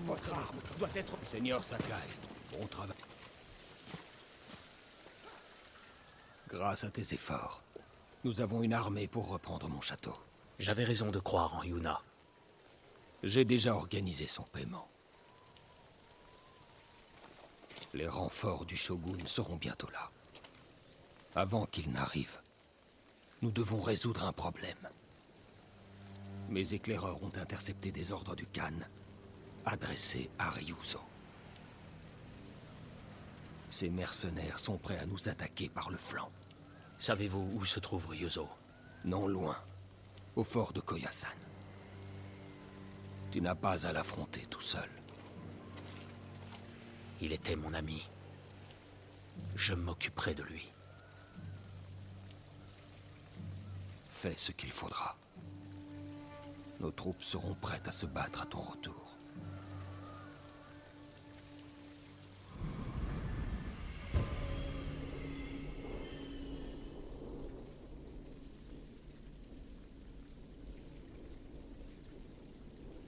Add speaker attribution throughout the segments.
Speaker 1: Votre arme doit être...
Speaker 2: Seigneur Sakai, bon travail. Grâce à tes efforts, nous avons une armée pour reprendre mon château.
Speaker 3: J'avais raison de croire en Yuna.
Speaker 2: J'ai déjà organisé son paiement. Les renforts du shogun seront bientôt là. Avant qu'ils n'arrivent, nous devons résoudre un problème. Mes éclaireurs ont intercepté des ordres du Khan, adressés à Ryuzo. Ces mercenaires sont prêts à nous attaquer par le flanc.
Speaker 3: Savez-vous où se trouve Ryuzo?
Speaker 2: Non loin, au fort de Koyasan. Tu n'as pas à l'affronter tout seul.
Speaker 3: Il était mon ami. Je m'occuperai de lui.
Speaker 2: Fais ce qu'il faudra. Nos troupes seront prêtes à se battre à ton retour.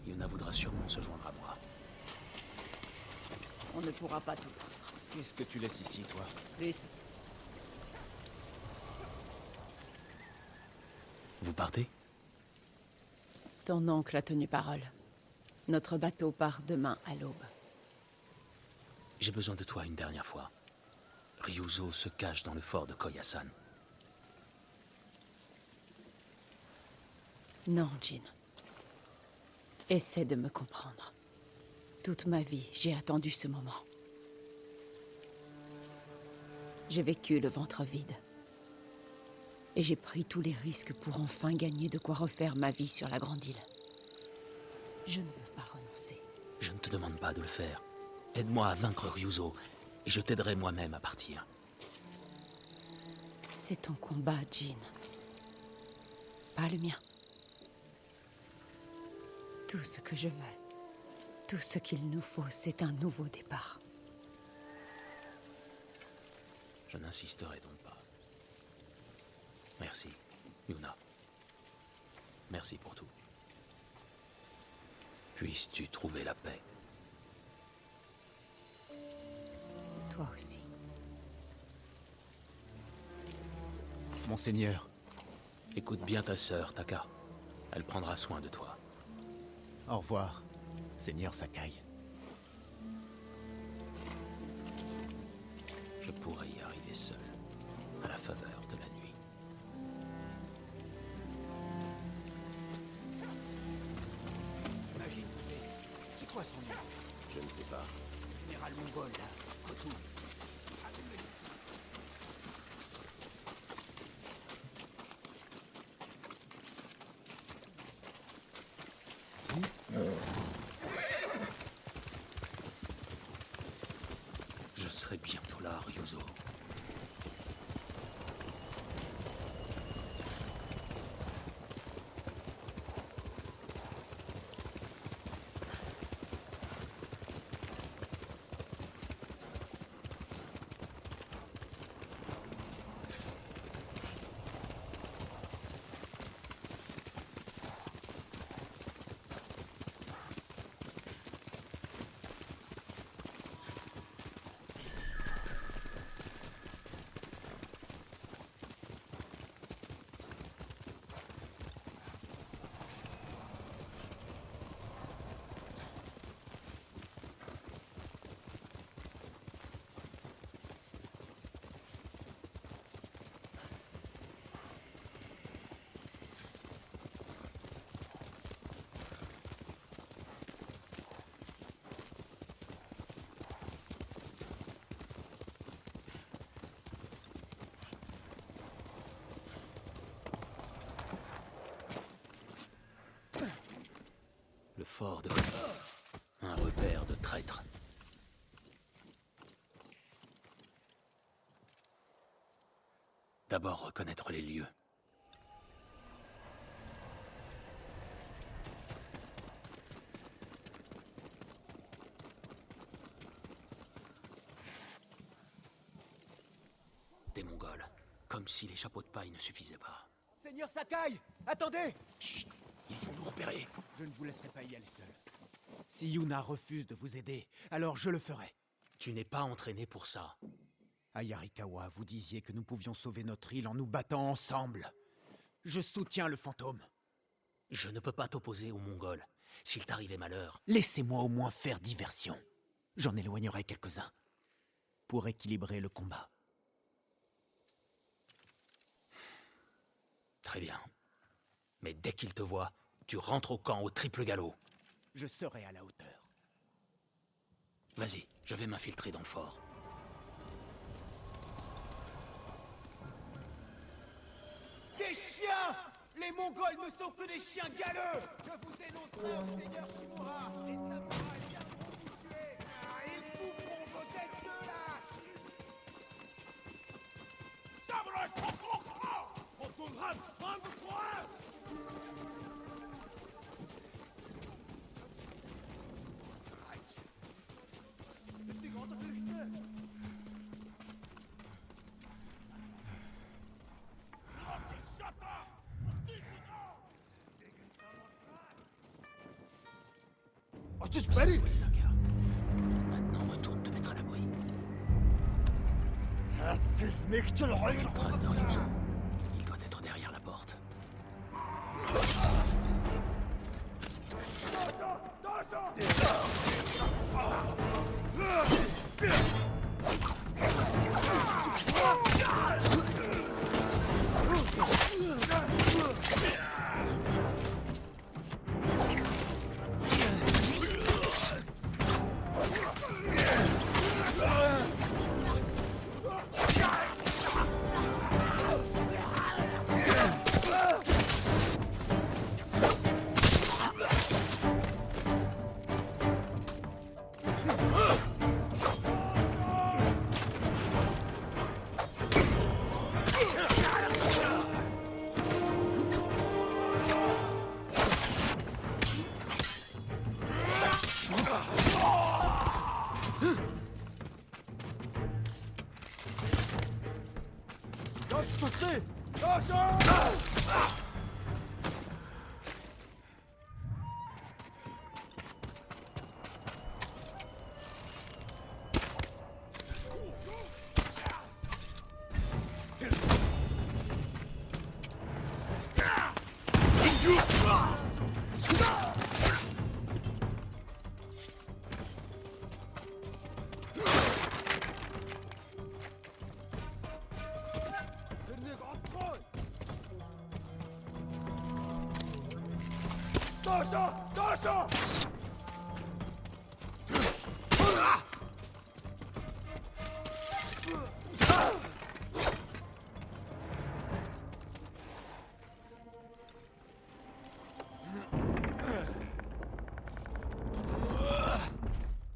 Speaker 3: Yuna voudra sûrement se joindre à moi.
Speaker 4: On ne pourra pas tout.
Speaker 1: Qu'est-ce que tu laisses ici, toi?
Speaker 4: Plus.
Speaker 3: Vous partez?
Speaker 4: Ton oncle a tenu parole. Notre bateau part demain à l'aube.
Speaker 3: J'ai besoin de toi une dernière fois. Ryuzo se cache dans le fort de Koyasan.
Speaker 4: Non, Jin. Essaie de me comprendre. Toute ma vie, j'ai attendu ce moment. J'ai vécu le ventre vide. Et j'ai pris tous les risques pour enfin gagner de quoi refaire ma vie sur la grande île. Je ne veux pas renoncer.
Speaker 3: Je ne te demande pas de le faire. Aide-moi à vaincre Ryuzo, et je t'aiderai moi-même à partir.
Speaker 4: C'est ton combat, Jin. Pas le mien. Tout ce que je veux, tout ce qu'il nous faut, c'est un nouveau départ.
Speaker 3: Je n'insisterai donc pas. Merci, Yuna. Merci pour tout. Puisses-tu trouver la paix.
Speaker 4: Toi aussi.
Speaker 1: Monseigneur.
Speaker 3: Écoute bien ta sœur, Taka. Elle prendra soin de toi.
Speaker 1: Au revoir, Seigneur Sakai.
Speaker 3: Je pourrais y arriver seul, à la faveur de la nuit.
Speaker 1: Imagine, c'est quoi son nom?
Speaker 2: Je ne sais pas.
Speaker 1: Général mongol, là. Kotou.
Speaker 3: Je serai bientôt là, Ryuzo. Le fort de... Un repère de traîtres. D'abord reconnaître les lieux. Des Mongols. Comme si les chapeaux de paille ne suffisaient pas.
Speaker 1: Seigneur Sakai! Attendez!
Speaker 2: Chut! Il faut nous repérer.
Speaker 1: Je ne vous laisserai pas y aller seul. Si Yuna refuse de vous aider, alors je le ferai.
Speaker 3: Tu n'es pas entraîné pour ça.
Speaker 1: À Yarikawa, vous disiez que nous pouvions sauver notre île en nous battant ensemble. Je soutiens le fantôme.
Speaker 3: Je ne peux pas t'opposer aux Mongols. S'il t'arrivait malheur...
Speaker 1: Laissez-moi au moins faire diversion. J'en éloignerai quelques-uns. Pour équilibrer le combat.
Speaker 3: Très bien. Mais dès qu'il te voit, tu rentres au camp au triple galop.
Speaker 1: Je serai à la hauteur.
Speaker 3: Vas-y, je vais m'infiltrer dans le fort.
Speaker 1: Des chiens! Les Mongols ne sont que des chiens galeux! Je vous dénoncerai au seigneur Shimura! Les samouraïs viendront vous tuer! Ils boufferont vos têtes de lâches! Samurai
Speaker 3: Takar. Maintenant, retourne te mettre à l'abri. Aucune trace de Ryuzo. Il doit être derrière la porte.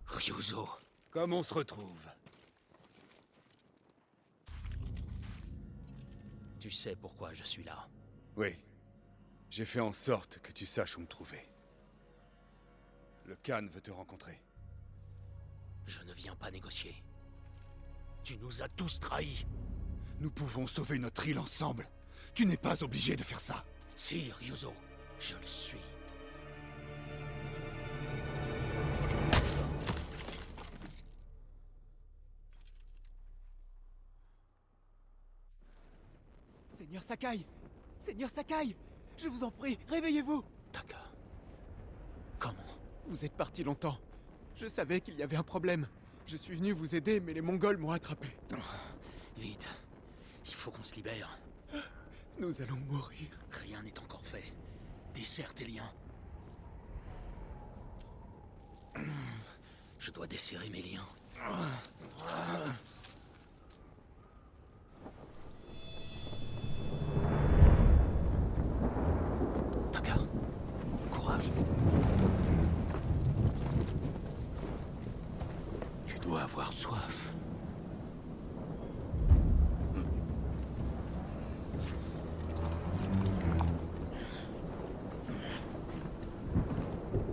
Speaker 3: Ryuzo.
Speaker 2: Comme on se retrouve?
Speaker 3: Tu sais pourquoi je suis là.
Speaker 5: Oui. J'ai fait en sorte que tu saches où me trouver. Le Khan veut te rencontrer.
Speaker 3: Je ne viens pas négocier. Tu nous as tous trahis.
Speaker 5: Nous pouvons sauver notre île ensemble. Tu n'es pas obligé de faire ça.
Speaker 3: Si, Ryuzo, je le suis.
Speaker 1: Seigneur Sakai! Seigneur Sakai! Je vous en prie, réveillez-vous!
Speaker 3: Taka. Comment?
Speaker 1: Vous êtes parti longtemps. Je savais qu'il y avait un problème. Je suis venu vous aider, mais les Mongols m'ont attrapé.
Speaker 3: Vite. Il faut qu'on se libère.
Speaker 1: Nous allons mourir.
Speaker 3: Rien n'est encore fait. Desserre tes liens. Je dois desserrer mes liens. Taka, courage. Tu dois avoir soif.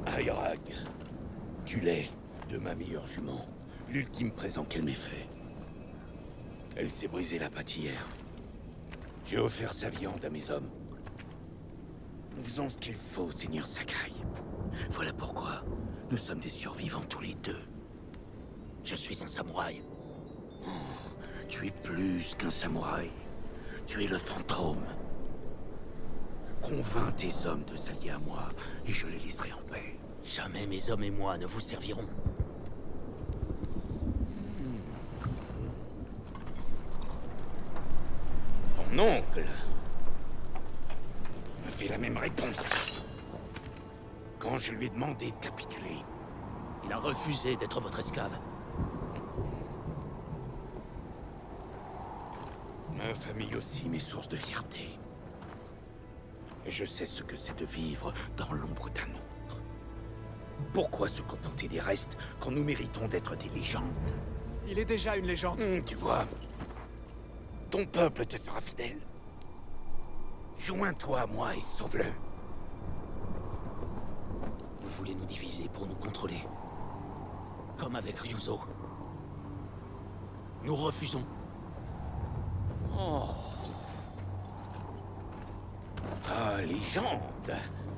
Speaker 6: Ayrag, tu l'es de ma meilleure jument, l'ultime présent qu'elle m'ait fait. Elle s'est brisée la patte hier. J'ai offert sa viande à mes hommes. Nous faisons ce qu'il faut, Seigneur Sakai. Voilà pourquoi nous sommes des survivants tous les deux.
Speaker 3: Je suis un samouraï.
Speaker 6: Tu es plus qu'un samouraï. Tu es le fantôme. Convainc tes hommes de s'allier à moi, et je les laisserai en paix.
Speaker 3: Jamais mes hommes et moi ne vous serviront.
Speaker 6: Ton oncle me fait la même réponse. Quand je lui ai demandé de capituler.
Speaker 3: Il a refusé d'être votre esclave.
Speaker 6: Ma famille aussi m'est source de fierté. Et je sais ce que c'est de vivre dans l'ombre d'un autre. Pourquoi se contenter des restes quand nous méritons d'être des légendes?
Speaker 1: Il est déjà une légende.
Speaker 6: Tu vois, ton peuple te sera fidèle. Joins-toi à moi et sauve-le.
Speaker 3: Vous voulez nous diviser pour nous contrôler. Comme avec Ryuzo. Nous refusons.
Speaker 6: Ta légende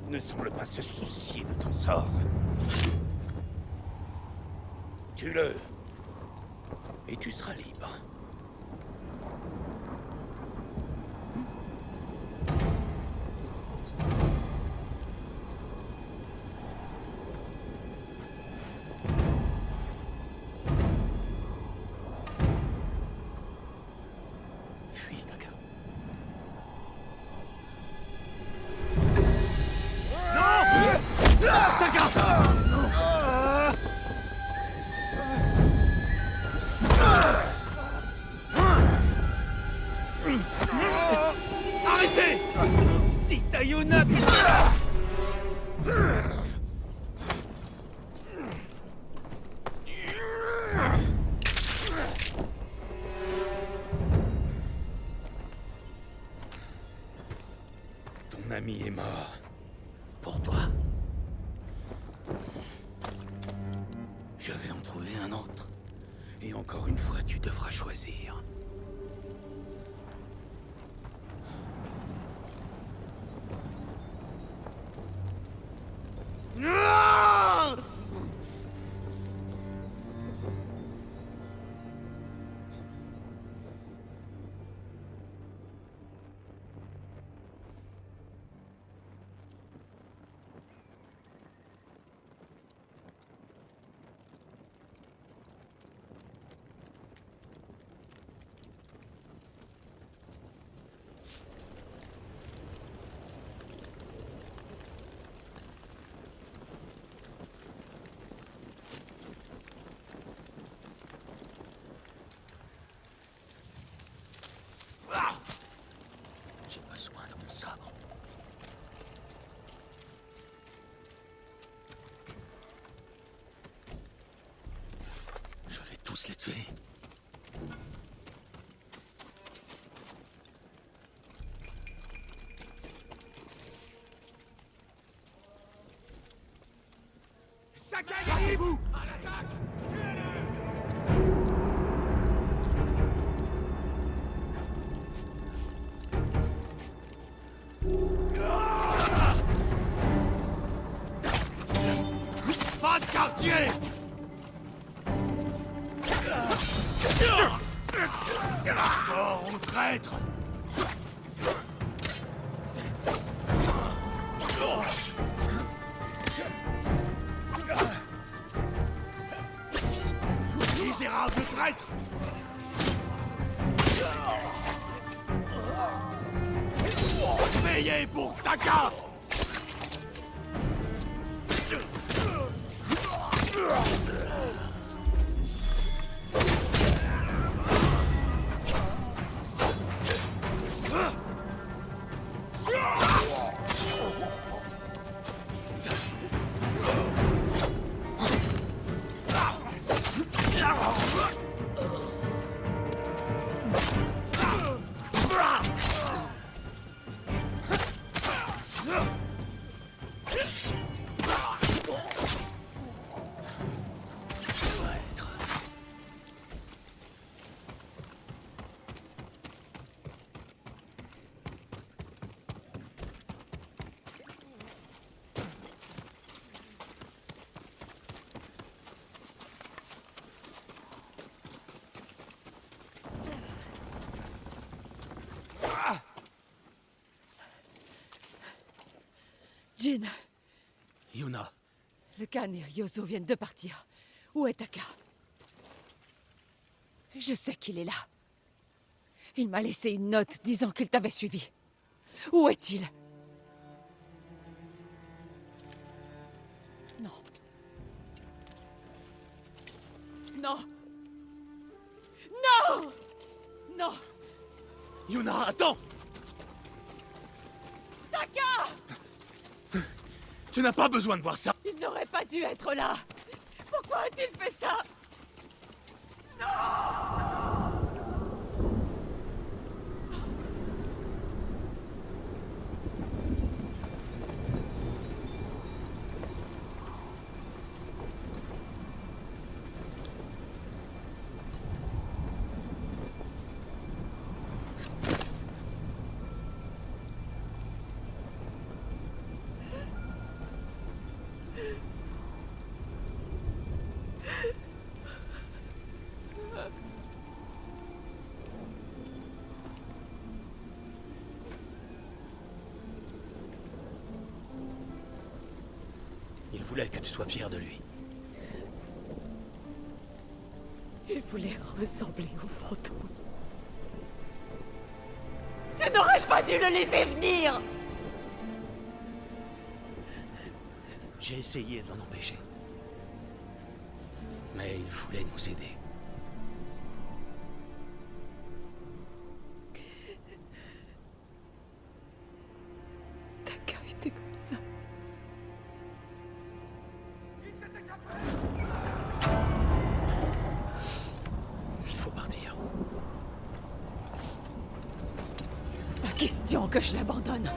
Speaker 6: ne semble pas se soucier de ton sort. Tue-le. Et tu seras libre.
Speaker 3: Fuis, Taka.
Speaker 1: Arrêtez! Titayuna!
Speaker 6: Ton ami est mort. Pour toi. Je vais en trouver un autre. Et encore une fois, tu devras choisir.
Speaker 3: J'ai besoin de mon sabre. Je vais tous les tuer.
Speaker 1: Sakai, gardez-vous! À l'attaque! Tuez-le! Pas de quartier! Mort au traître! Misérable traître! Veillez pour Taka!
Speaker 4: Jin,
Speaker 3: Yuna,
Speaker 4: le Khan et Ryozo viennent de partir. Où est Taka? Je sais qu'il est là. Il m'a laissé une note disant qu'il t'avait suivi. Où est-il? Non. Non. Non! Non!
Speaker 3: Yuna, attends!
Speaker 4: Taka!
Speaker 3: Tu n'as pas besoin de voir ça!
Speaker 4: Il n'aurait pas dû être là! Pourquoi a-t-il fait ça?
Speaker 3: Il voulait que tu sois fier de lui.
Speaker 4: Il voulait ressembler au fantôme. Tu n'aurais pas dû le laisser venir!
Speaker 3: J'ai essayé de l'en empêcher. Mais il voulait nous aider.
Speaker 4: Taka était comme ça.
Speaker 3: Il faut partir.
Speaker 4: Pas question que je l'abandonne.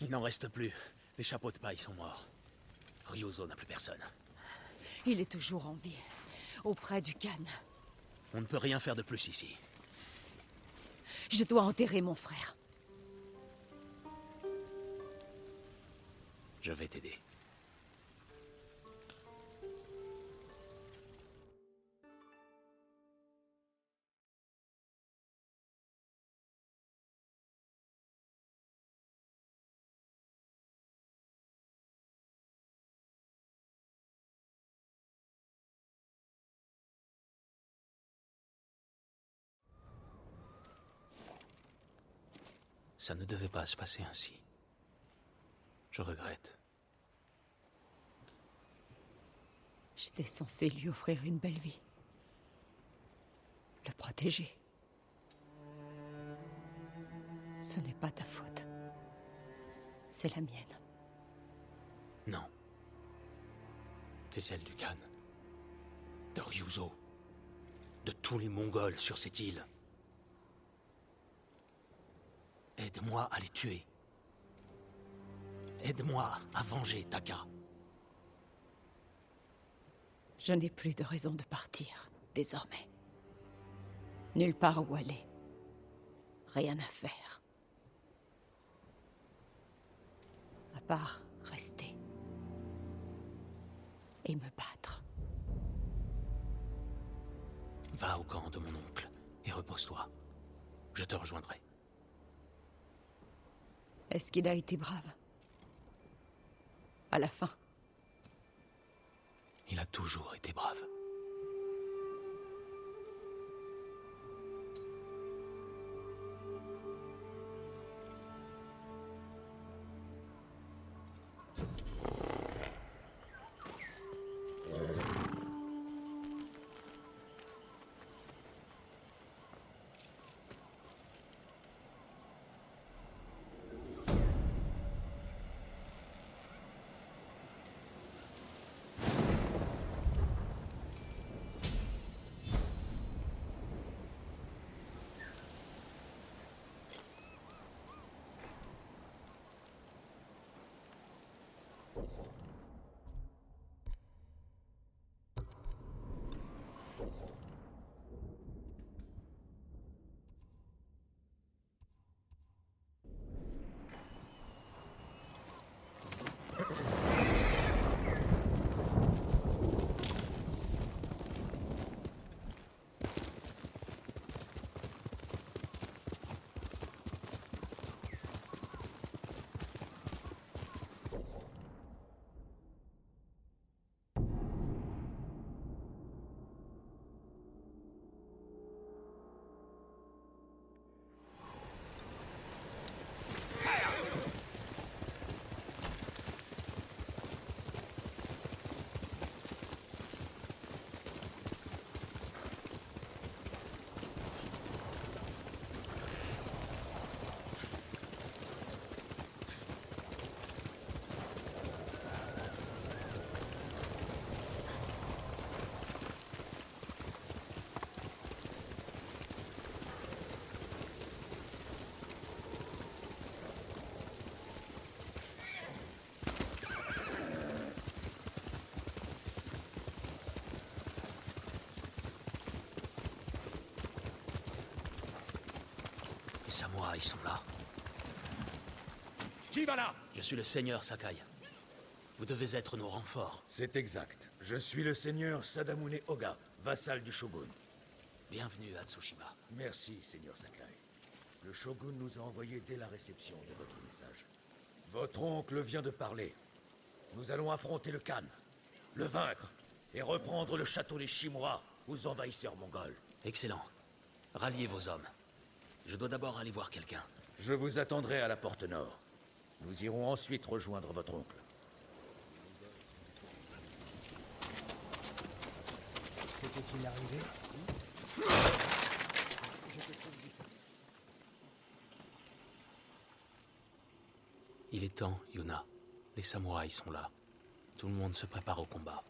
Speaker 3: Il n'en reste plus. Les chapeaux de paille sont morts. Ryozo n'a plus personne.
Speaker 4: Il est toujours en vie, auprès du Khan.
Speaker 3: On ne peut rien faire de plus ici.
Speaker 4: Je dois enterrer mon frère.
Speaker 3: Je vais t'aider. Ça ne devait pas se passer ainsi. Je regrette.
Speaker 4: J'étais censée lui offrir une belle vie. Le protéger. Ce n'est pas ta faute. C'est la mienne.
Speaker 3: Non. C'est celle du Khan. De Ryuzo. De tous les Mongols sur cette île. Aide-moi à les tuer. Aide-moi à venger Taka.
Speaker 4: Je n'ai plus de raison de partir, désormais. Nulle part où aller. Rien à faire. À part rester. Et me battre.
Speaker 3: Va au camp de mon oncle et repose-toi. Je te rejoindrai.
Speaker 4: Est-ce qu'il a été brave? À la fin.
Speaker 3: Il a toujours été brave. Les samouraïs sont là.
Speaker 5: Qui va là?
Speaker 3: Je suis le seigneur Sakai. Vous devez être nos renforts.
Speaker 7: C'est exact. Je suis le seigneur Sadamune Oga, vassal du shogun.
Speaker 3: Bienvenue à Tsushima.
Speaker 7: Merci, seigneur Sakai. Le shogun nous a envoyé dès la réception de votre message. Votre oncle vient de parler. Nous allons affronter le Khan, le vaincre, et reprendre le château des Shimura aux envahisseurs mongols.
Speaker 3: Excellent. Ralliez vos hommes. Je dois d'abord aller voir quelqu'un.
Speaker 7: Je vous attendrai à la porte nord. Nous irons ensuite rejoindre votre oncle.
Speaker 1: Qu'était-il arrivé?
Speaker 3: Il est temps, Yuna. Les samouraïs sont là. Tout le monde se prépare au combat.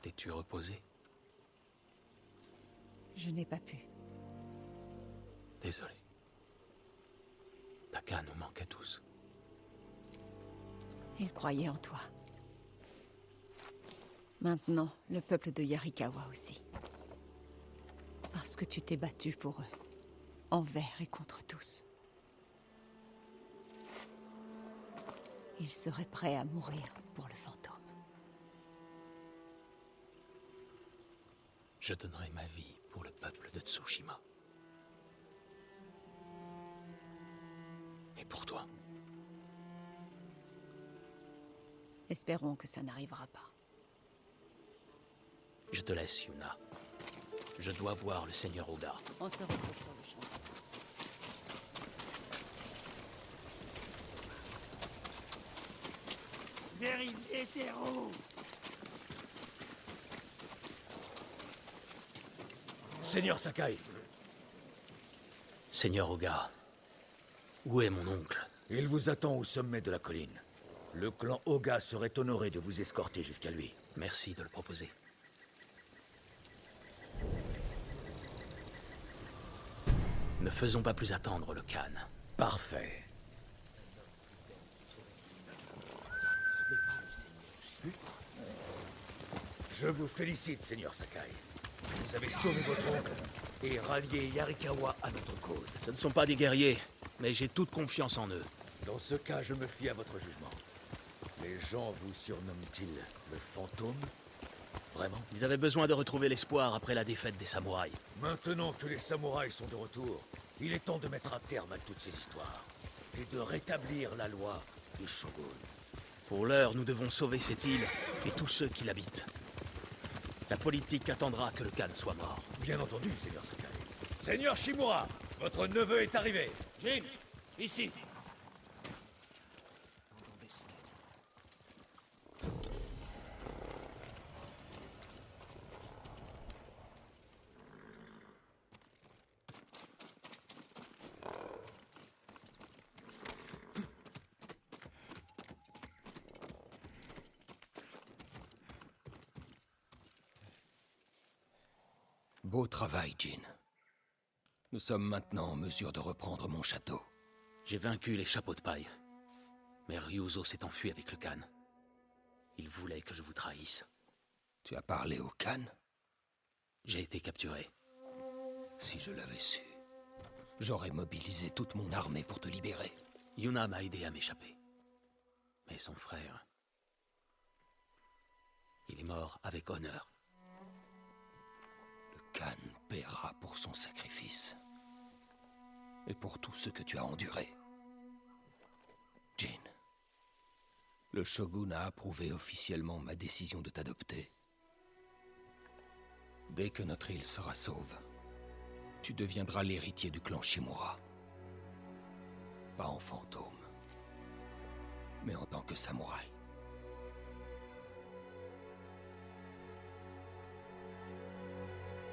Speaker 3: T'es-tu reposé?
Speaker 4: Je n'ai pas pu.
Speaker 3: Désolé. Taka nous manquait tous.
Speaker 4: Ils croyaient en toi. Maintenant, le peuple de Yarikawa aussi. Parce que tu t'es battu pour eux. Envers et contre tous. Il serait prêt à mourir pour le fantôme.
Speaker 3: Je donnerai ma vie pour le peuple de Tsushima. Et pour toi.
Speaker 4: Espérons que ça n'arrivera pas.
Speaker 3: Je te laisse, Yuna. Je dois voir le seigneur Oga.
Speaker 4: On se retrouve sur le champ.
Speaker 1: Vérifiez ses roues.
Speaker 7: Seigneur Sakai,
Speaker 3: Seigneur Oga, où est mon oncle?
Speaker 7: il vous attend au sommet de la colline. Le clan Oga serait honoré de vous escorter jusqu'à lui.
Speaker 3: Merci de le proposer. Ne faisons pas plus attendre le Khan.
Speaker 7: Parfait. Je vous félicite, Seigneur Sakai. Vous avez sauvé votre oncle et rallié Yarikawa à notre cause.
Speaker 3: Ce ne sont pas des guerriers, mais j'ai toute confiance en eux.
Speaker 7: Dans ce cas, je me fie à votre jugement. Les gens vous surnomment-ils le fantôme? Vraiment?
Speaker 3: Ils avaient besoin de retrouver l'espoir après la défaite des samouraïs.
Speaker 7: Maintenant que les samouraïs sont de retour, il est temps de mettre un terme à toutes ces histoires et de rétablir la loi du shogun.
Speaker 3: Pour l'heure, nous devons sauver cette île et tous ceux qui l'habitent. La politique attendra que le Khan soit mort.
Speaker 7: Bien entendu, Seigneur Sakai. Seigneur Shimura, votre neveu est arrivé.
Speaker 1: Jin, ici.
Speaker 2: Beau travail, Jin. Nous sommes maintenant en mesure de reprendre mon château.
Speaker 3: J'ai vaincu les chapeaux de paille. Mais Ryuzo s'est enfui avec le Khan. Il voulait que je vous trahisse.
Speaker 2: Tu as parlé au Khan?
Speaker 3: J'ai été capturé.
Speaker 2: Si je l'avais su, j'aurais mobilisé toute mon armée pour te libérer.
Speaker 3: Yuna m'a aidé à m'échapper. Mais son frère... il est mort avec honneur.
Speaker 2: Le Khan paiera pour son sacrifice. Et pour tout ce que tu as enduré. Jin, le shogun a approuvé officiellement ma décision de t'adopter. Dès que notre île sera sauve, tu deviendras l'héritier du clan Shimura. Pas en fantôme, mais en tant que samouraï.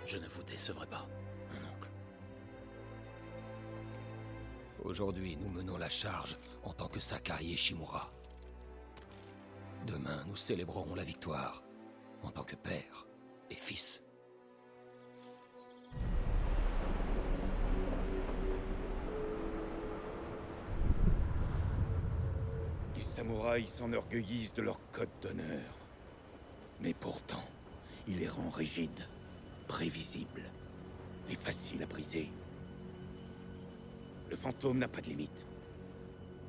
Speaker 3: Je ne vous décevrai pas, mon oncle.
Speaker 2: Aujourd'hui, nous menons la charge en tant que Sakai et Shimura. Demain, nous célébrerons la victoire en tant que père et fils.
Speaker 6: Les samouraïs s'enorgueillissent de leur code d'honneur. Mais pourtant, il les rend rigides, prévisibles et faciles à briser. Le fantôme n'a pas de limite.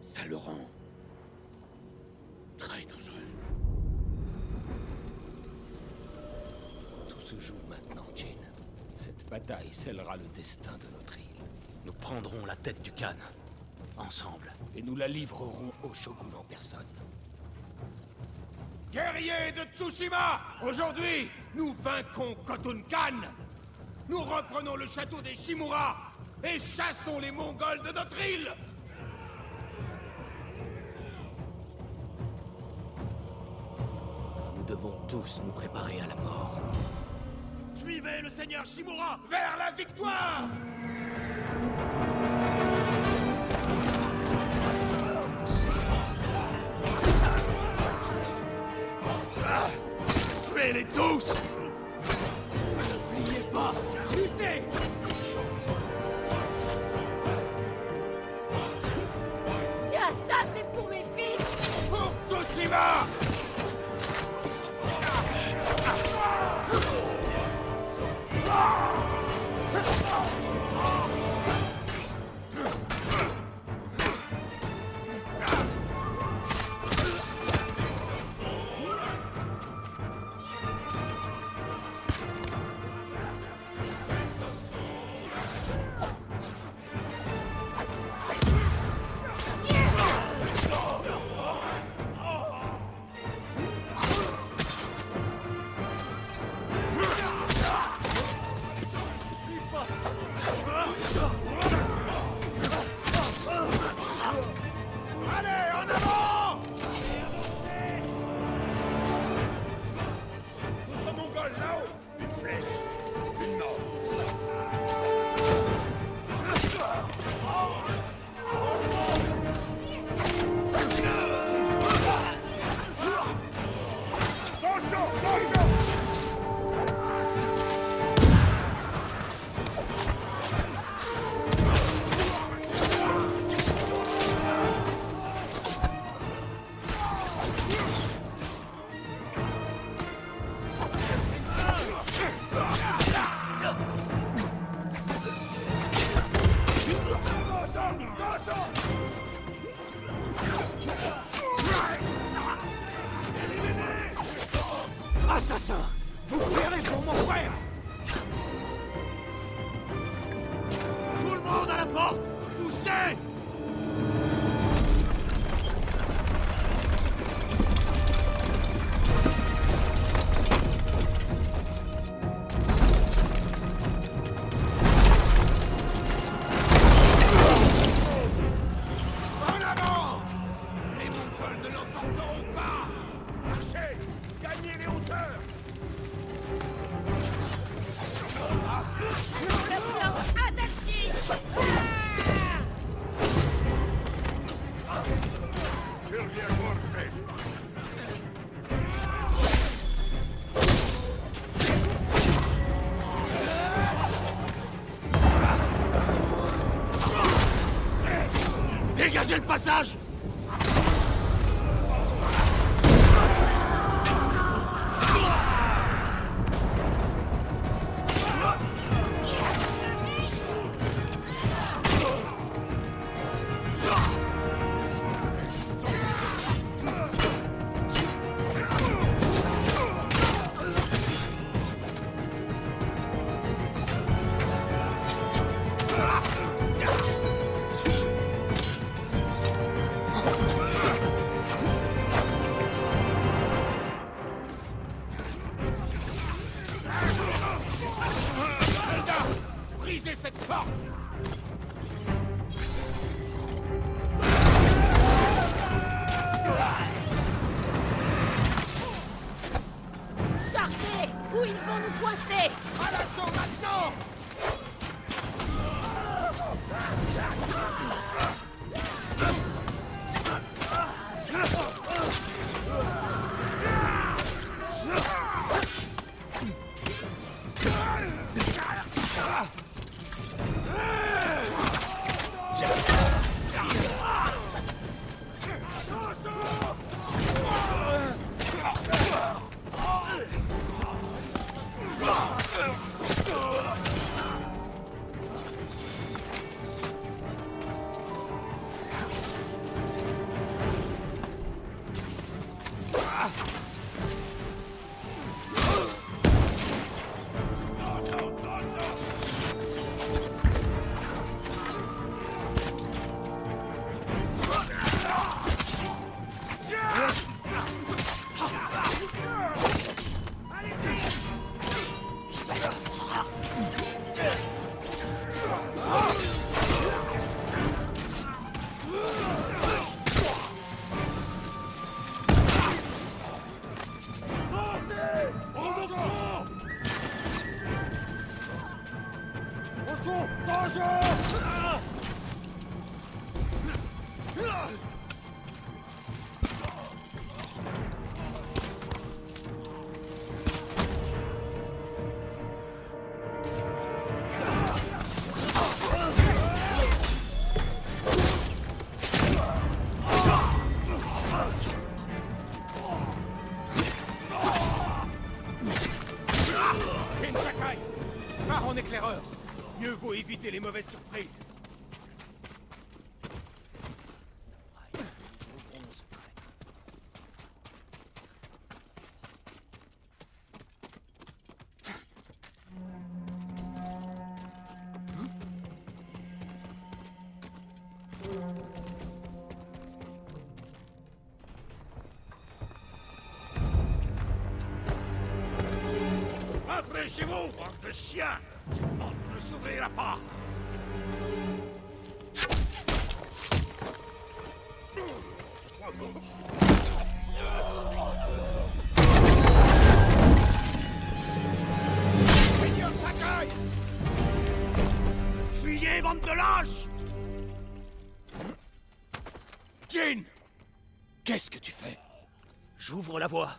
Speaker 6: Ça le rend très dangereux.
Speaker 2: Tout se joue maintenant, Jin. Cette bataille scellera le destin de notre île.
Speaker 3: Nous prendrons la tête du Khan, ensemble.
Speaker 2: Et nous la livrerons au shogun en personne.
Speaker 1: Guerriers de Tsushima, aujourd'hui, nous vaincons Khotun Khan. Nous reprenons le château des Shimura et chassons les Mongols de notre île.
Speaker 7: Nous devons tous nous préparer à la mort.
Speaker 1: Suivez le seigneur Shimura vers la victoire. Tuez-les tous! N'oubliez pas, luttez!
Speaker 4: Tiens, ça c'est pour mes fils!
Speaker 1: Pour Tsushima! Assassin! Vous paierez pour mon frère! Tout le monde à la porte! Poussez! En avant! Les Mongols ne l'emporteront pas! Marchez! Gagnez les hauteurs! Dégagez le passage! Brisez cette porte!
Speaker 4: Chargez! Ou ils vont nous coincer!
Speaker 1: À l'assaut maintenant! Jin Sakai! Pars en éclaireur! Mieux vaut éviter les mauvaises surprises! Rentrez chez vous, bande de chiens! Cette porte ne s'ouvrira pas! Seigneur Sakai! Fuyez, bande de lâches! Jin! Qu'est-ce que tu fais? J'ouvre la voie.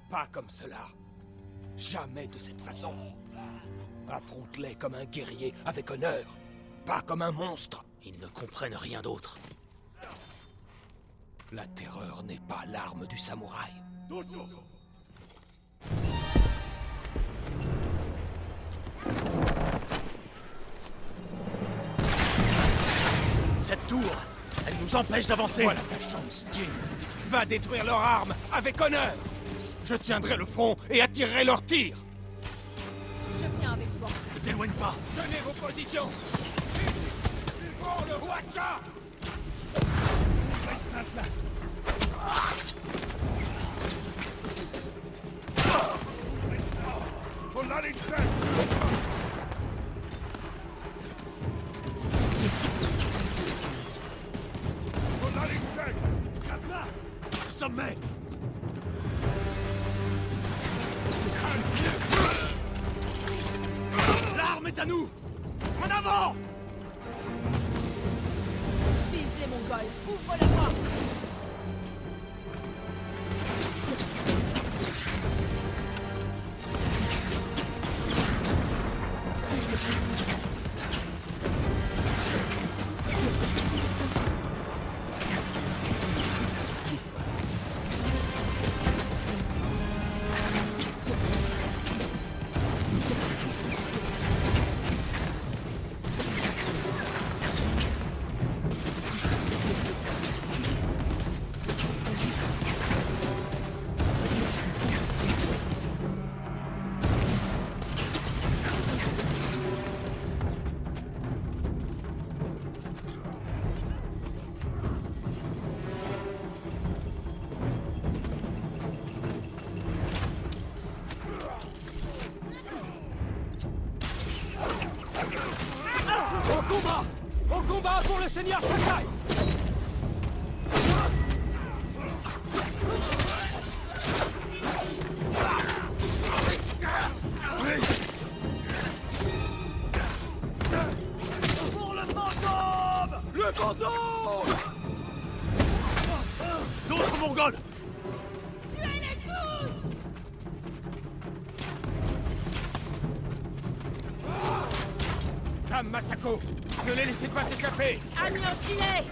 Speaker 1: Pas comme cela. Jamais de cette façon. Affronte-les comme un guerrier avec honneur, pas comme un monstre.
Speaker 3: Ils ne comprennent rien d'autre.
Speaker 2: La terreur n'est pas l'arme du samouraï.
Speaker 1: Cette tour, elle nous empêche d'avancer. Voilà ta chance, Jin. Va détruire leurs armes avec honneur.
Speaker 2: Je tiendrai le front et attirerai leurs tirs.
Speaker 4: Je viens avec toi.
Speaker 2: Ne t'éloigne pas. Tenez vos positions. Pour le Huacha. Sommet. L'arme est à nous. En avant.
Speaker 4: Vise les Mongols, ouvre la voie.
Speaker 1: Au combat pour le Seigneur Sakai! Pour le fantôme! Le fantôme!
Speaker 2: D'autres Mongols.
Speaker 4: Tuez-les tous!
Speaker 2: Dame Masako, ne les laissez pas s'échapper.
Speaker 4: Anéantis-les!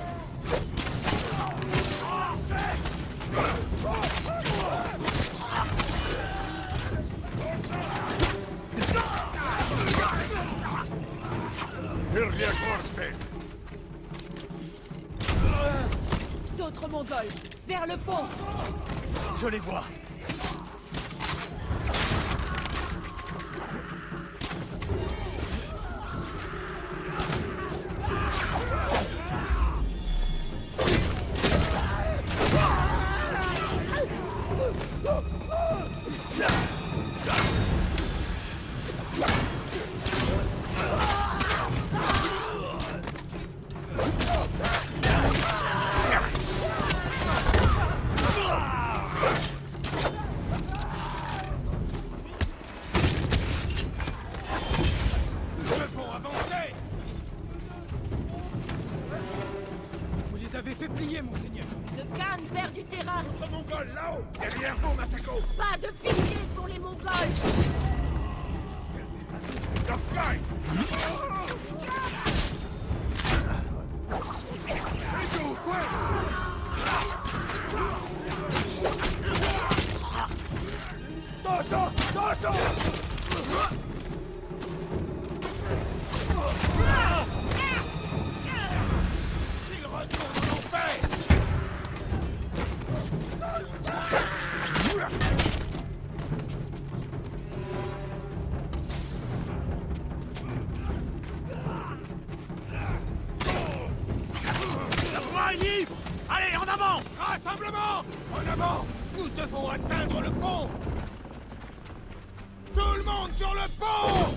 Speaker 4: D'autres Mongols, vers le pont!
Speaker 2: Je les vois.
Speaker 1: Vous les avez fait plier, monseigneur!
Speaker 4: Le Khan perd du terrain!
Speaker 2: D'autres Mongols là-haut, derrière vous, Masako.
Speaker 4: Pas de pitié pour les Mongols!
Speaker 2: Ils retournent en enfer. La voie est libre. Allez, en avant. Rassemblement. En avant. Nous devons atteindre le pont. Tout le monde sur le pont.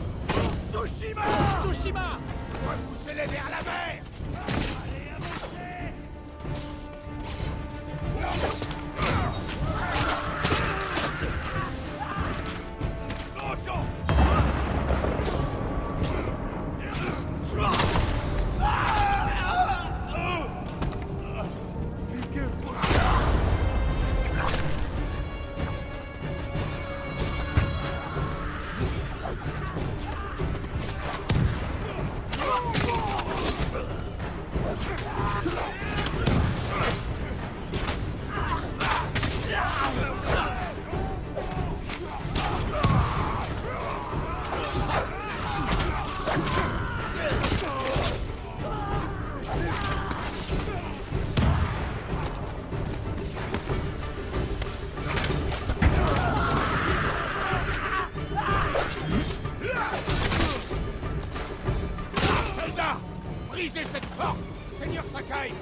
Speaker 2: Tsushima.
Speaker 1: Tsushima!
Speaker 2: Repoussez-les vers la mer. Allez, avancez.
Speaker 5: Sakai!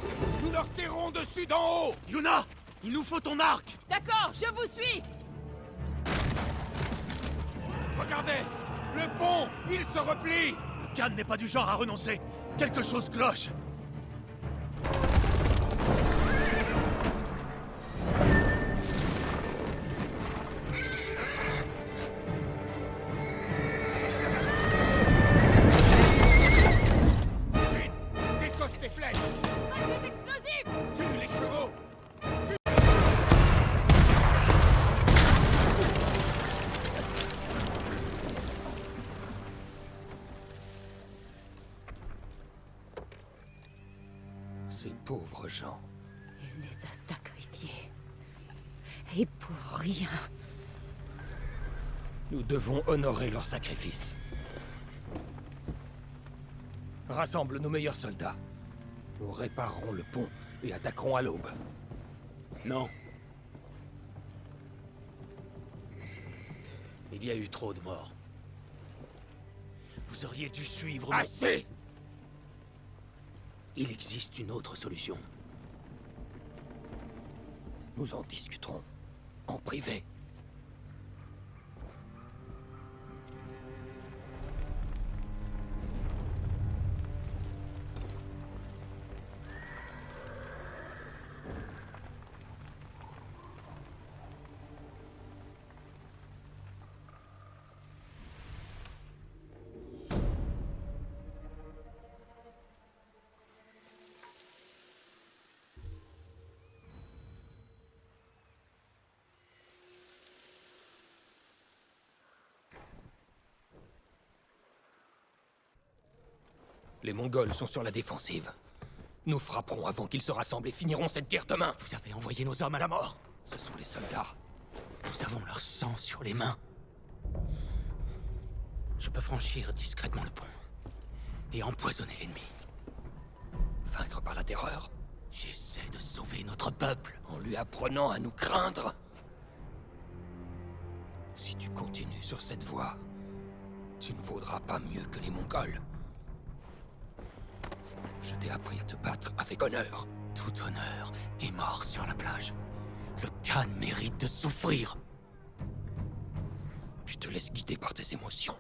Speaker 5: Nous leur tirerons dessus d'en haut!
Speaker 6: Yuna! Il nous faut ton arc!
Speaker 4: D'accord, je vous suis!
Speaker 5: Regardez! Le pont! Il se replie!
Speaker 6: Le Khan n'est pas du genre à renoncer. Quelque chose cloche.
Speaker 5: Jin, décoche tes flèches!
Speaker 4: Pas des explosifs!
Speaker 5: Tue les chevaux!
Speaker 2: Ces pauvres gens.
Speaker 4: Il les a sacrifiés. Et pour rien.
Speaker 2: Nous devons honorer leur sacrifice. Rassemble nos meilleurs soldats. Nous réparerons le pont et attaquerons à l'aube.
Speaker 3: Non. Il y a eu trop de morts.
Speaker 6: Vous auriez dû suivre...
Speaker 5: Assez!
Speaker 3: Il existe une autre solution.
Speaker 2: Nous en discuterons. En privé. Les Mongols sont sur la défensive. Nous frapperons avant qu'ils se rassemblent et finirons cette guerre demain.
Speaker 6: Vous avez envoyé nos hommes à la mort.
Speaker 2: Ce sont les soldats.
Speaker 6: Nous avons leur sang sur les mains. Je peux franchir discrètement le pont et empoisonner l'ennemi.
Speaker 2: Vaincre par la terreur,
Speaker 6: J'essaie de sauver notre peuple.
Speaker 2: en lui apprenant à nous craindre. Si tu continues sur cette voie, tu ne vaudras pas mieux que les Mongols. Je t'ai appris à te battre avec honneur.
Speaker 6: Tout honneur est mort sur la plage. Le Khan mérite de souffrir.
Speaker 2: Tu te laisses guider par tes émotions.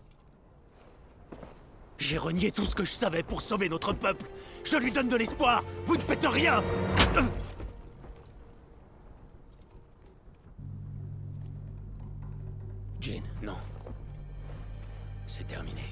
Speaker 6: J'ai renié tout ce que je savais pour sauver notre peuple. Je lui donne de l'espoir. Vous ne faites rien.
Speaker 2: Jin,
Speaker 3: Non. C'est terminé.